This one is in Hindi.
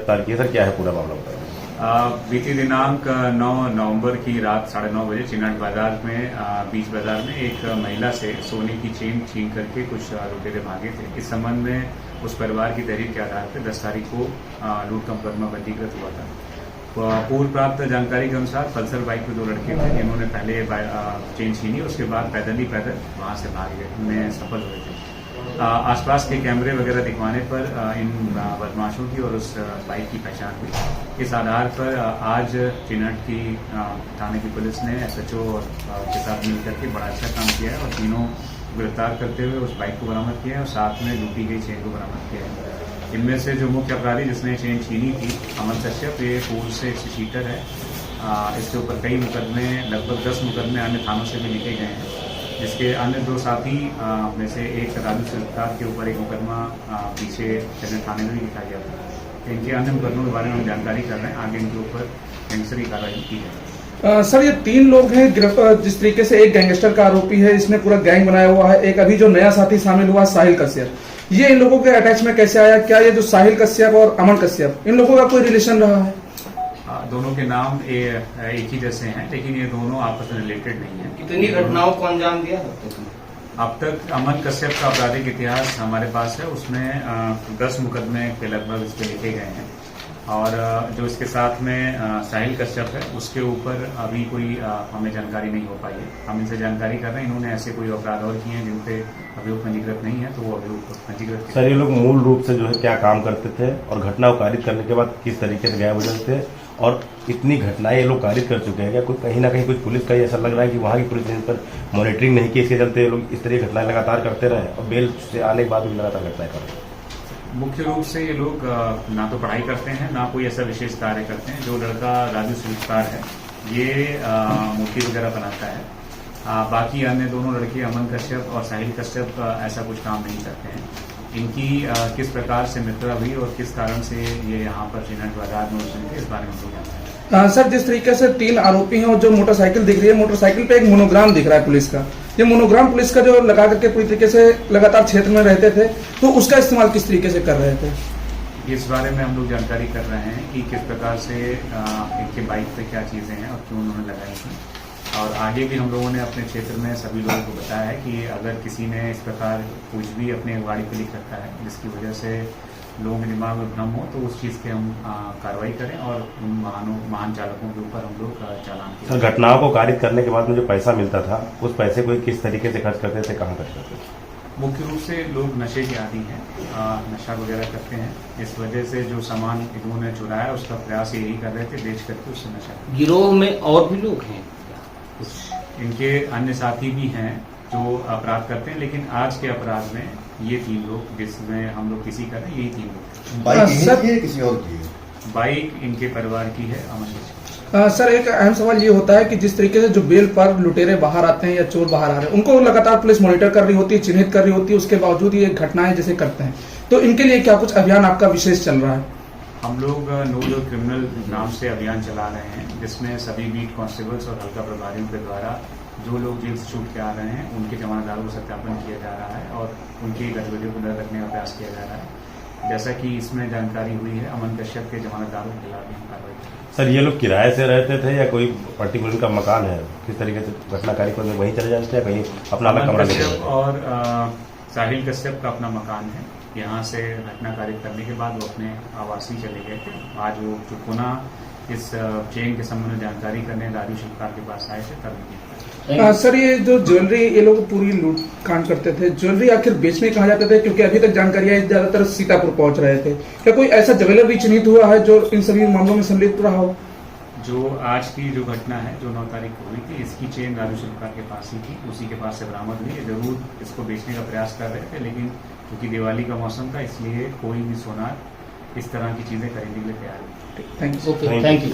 गिरफ्तार किया। सर क्या है पूरा मामला बताइए। बीती दिनांक 9 नवंबर की रात 9:30 बजे चिनाट बाजार में बीच बाजार में एक महिला से सोने की चेन छीन करके कुछ लुटेरे भागे थे। इस संबंध में उस परिवार की तहरीर के आधार पर 10 तारीख को लूट का मुकदमा पंजीकृत हुआ था। पूर्व प्राप्त जानकारी के अनुसार पल्सर बाइक पे 2 लड़के थे। इन्होंने पहले चेन छीनी, उसके बाद पैदल वहां से भाग गए, उन्हें सफल हुए थे। आसपास के कैमरे वगैरह दिखवाने पर इन बदमाशों की और उस बाइक की पहचान हुई। इस आधार पर आज चिनाट की थाने की पुलिस ने SHO के साथ मिलकर के बड़ा अच्छा काम किया है और तीनों गिरफ्तार करते हुए उस बाइक को बरामद किया है और साथ में लूटी गई चेन को बरामद किया है। इनमें से जो मुख्य अपराधी जिसने चेन छीनी थी, अमन कश्यप, ये पूर्व से शीटर है। इसके ऊपर कई मुकदमे, लगभग 10 मुकदमे अन्य थानों से भी लिखे गए हैं, जिसके अन्य 2 साथी में से एक राजू सरकार के ऊपर एक मुकदमा पीछे चन्नई थाने में भी लिखा गया था। इनके अन्य मुकदमों के बारे में हम जानकारी कर रहे हैं, आगे इनके ऊपर गैंगस्टर की कार्रवाई की जाएगी। सर ये 3 लोग हैं जिस तरीके से एक गैंगस्टर का आरोपी है, इसने पूरा गैंग बनाया हुआ है। एक अभी जो नया साथी शामिल हुआ साहिल कश्यप, ये इन लोगों के अटैच में कैसे आया? क्या ये जो साहिल कश्यप और अमन कश्यप, इन लोगों का कोई रिलेशन रहा है? दोनों के नाम एक ही जैसे हैं, लेकिन ये दोनों आपस में रिलेटेड नहीं है। कितनी घटनाओं को अंजाम दिया अब तक अमन कश्यप का आपराधिक इतिहास हमारे पास है, उसमें 10 मुकदमे के लगभग इस पे लिखे गए हैं और जो इसके साथ में साहिल कश्यप है उसके ऊपर अभी कोई हमें जानकारी नहीं हो पाई है। हम इनसे जानकारी कर रहे हैं, इन्होंने ऐसे कोई अपराध और किए हैं जिन पे अभियोग पंजीकृत नहीं है, तो वो अभियोग पंजीकृत। सर ये लोग मूल रूप से जो है क्या काम करते थे और घटना को कारित करने के बाद किस तरीके से गायब हो जाते थे, और इतनी घटनाएं ये लोग कारित कर चुके हैं क्या कोई कहीं ना कहीं कुछ पुलिस का ऐसा लग रहा है कि वहाँ की पुलिस ने इन पर मॉनिटरिंग नहीं की, इसके चलते ये लोग इस तरह की घटनाएं लगातार करते रहे और बेल से आने के बाद भी लगातार घटनाएं कर रहे हैं? मुख्य रूप से ये लोग ना तो पढ़ाई करते हैं, ना कोई ऐसा विशेष कार्य करते हैं। जो लड़का राजू सुरकार है, ये मूर्ति वगैरह बनाता है। बाकी अन्य दोनों लड़के अमन कश्यप और साहिल कश्यप ऐसा कुछ काम नहीं करते हैं। इनकी किस प्रकार से मित्रता हुई और किस कारण से ये यहाँ पर चिनाट बाजार में उतरे, इस बारे में हम लोग जानते हैं। सर जिस तरीके से 3 आरोपी हैं और जो मोटरसाइकिल दिख रही है, मोटरसाइकिल पे एक मोनोग्राम दिख रहा है पुलिस का। ये मोनोग्राम पुलिस का जो लगा करके पूरी तरीके से लगातार क्षेत्र में रहते थे, तो उसका इस्तेमाल किस तरीके से कर रहे थे? इस बारे में हम लोग जानकारी कर रहे हैं कि किस प्रकार से इनके बाइक पे क्या चीजें हैं और क्यों उन्होंने लगाई थी। और आगे भी हम लोगों ने अपने क्षेत्र में सभी लोगों को बताया है कि अगर किसी ने इस प्रकार कुछ भी अपने गाड़ी पे लिख रखा है जिसकी वजह से लोगों के दिमाग में भ्रम हो, तो उस चीज के हम कार्रवाई करें और उन वाहन चालकों के ऊपर हम लोग चालान करें। सर घटनाओं को कारित करने के बाद में जो पैसा मिलता था, उस पैसे को किस तरीके से खर्च करते थे, कहाँ खर्च करते थे? मुख्य रूप से लोग नशे के आदी हैं, नशा वगैरह करते हैं। इस वजह से जो सामान इन्होंने चुराया उसका प्रयास यही कर रहे थे, बेच करके उससे नशा। गिरोह में और भी लोग हैं? इनके अन्य साथी भी हैं जो अपराध करते हैं, लेकिन आज के अपराध में ये 3 लोग, जिसमें हम लोग किसी का नहीं, यही 3 लोग। बाइक इनकी है किसी और की है? बाइक इनके परिवार की है, अमन कश्यप। सर एक अहम सवाल ये होता है कि जिस तरीके से जो बेल पर लुटेरे बाहर आते हैं या चोर बाहर आ रहे हैं, उनको लगातार पुलिस मॉनिटर कर रही होती है, चिन्हित कर रही होती है, उसके बावजूद ये घटनाएं जैसे करते हैं, तो इनके लिए क्या कुछ अभियान आपका विशेष चल रहा है? हम लोग नो जो क्रिमिनल नाम से अभियान चला रहे हैं, जिसमें सभी बीट कांस्टेबल्स और हल्का प्रभारियों के द्वारा जो लोग जेल से छूट के आ रहे हैं उनके जमानतदारों को सत्यापन किया जा रहा है और उनकी गतिविधियों को नजर रखने का प्रयास किया जा रहा है। जैसा कि इसमें जानकारी हुई है, अमन कश्यप के जमानतदारों के खिलाफ भी कार्रवाई की। सर ये लोग किराए से रहते थे या कोई पर्टिकुलर का मकान है, किस तरीके से घटनाकारी को वहीं चले जाते थे, कहीं अपना अलग कमरा लेते थे? और साहिल कश्यप का अपना मकान है। यहाँ से घटना कार्य करने के बाद वो अपने आवास ही चले गए थे। आज वो पुनः इस चेन के संबंध में जानकारी करने राजू सरकार के पास आए थे, तभी। सर ये जो ज्वेलरी ये लोग पूरी लूट कांड करते थे, ज्वेलरी आखिर बेचने कहाँ जाते थे? क्योंकि अभी तक जानकारी आई ज्यादातर सीतापुर पहुंच रहे थे। क्या कोई ऐसा ज्वेलर भी चिन्हित हुआ है जो इन सभी मामलों में सम्मिलित रहा हो? जो आज की जो घटना है, जो 9 तारीख को हुई थी, इसकी चेन राजू सरकार के पास ही थी, उसी के पास से बरामद हुई। जरूर इसको बेचने का प्रयास कर रहे थे, लेकिन क्योंकि दिवाली का मौसम था, इसलिए कोई भी सोनार इस तरह की चीजें खरीदने के लिए तैयार नहीं। Thank you. Thank you.